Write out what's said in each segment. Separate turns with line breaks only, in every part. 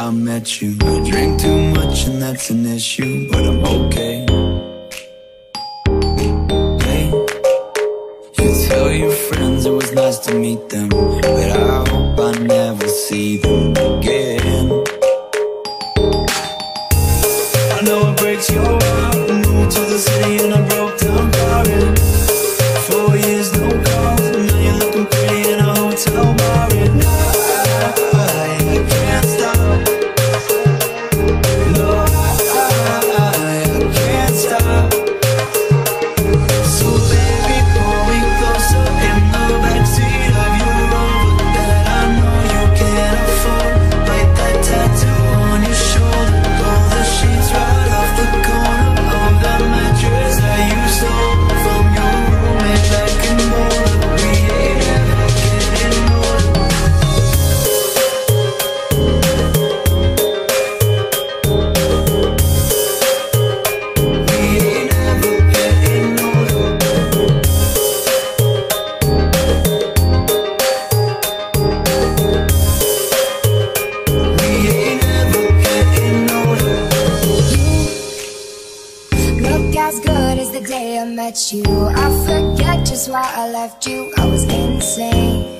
I met you. I drink too much and that's an issue, but I'm okay. Hey, you tell your friends it was nice to meet them, but I hope I never see them again. I know it breaks your heart. Moved to the city and I broke down crying. 4 years no calls, now you're looking pretty in a hotel bar. And I can't stop. No, I can't stop. So baby, pull me closer in the backseat of your Rover that I know you can't afford. Bite that tattoo on your shoulder. Pull the sheets right off the corner of that mattress that you stole from your roommate back in Boulder. We ain't ever getting older. We ain't ever getting older. We ain't ever getting older.
Look as good as the day I met you. I forget just why I left you. I was insane.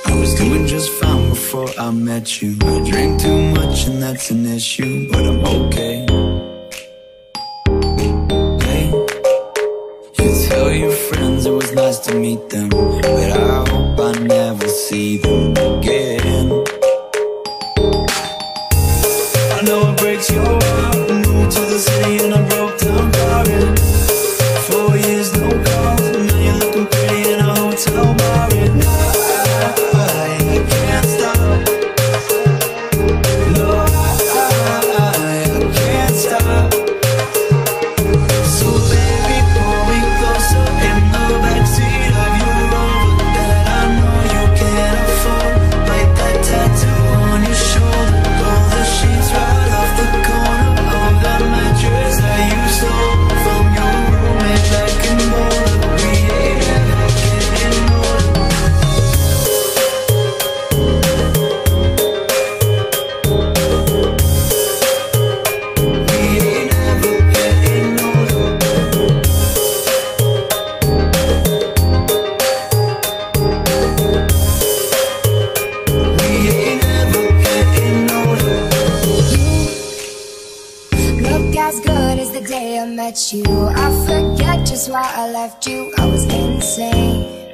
I was doing just fine before I met you. I drink too much and that's an issue, but I'm okay. Hey, you tell your friends it was nice to meet them, but I hope I never see them again. I know it breaks your heart. Moved to the city and I broke down crying. 4 years no calls, now you're looking pretty in a hotel bar. And I can't stop. No, I can't stop. So baby, pull me closer in the backseat of your Rover that I know you can't afford. Bite that tattoo on your shoulder. Pull the sheets right off the corner of that mattress that you stole from your roommate back in Boulder. We ain't ever getting older. We ain't ever getting older. We ain't ever getting older.
Look as good as the day I met you. I forget just why I left you. I was insane.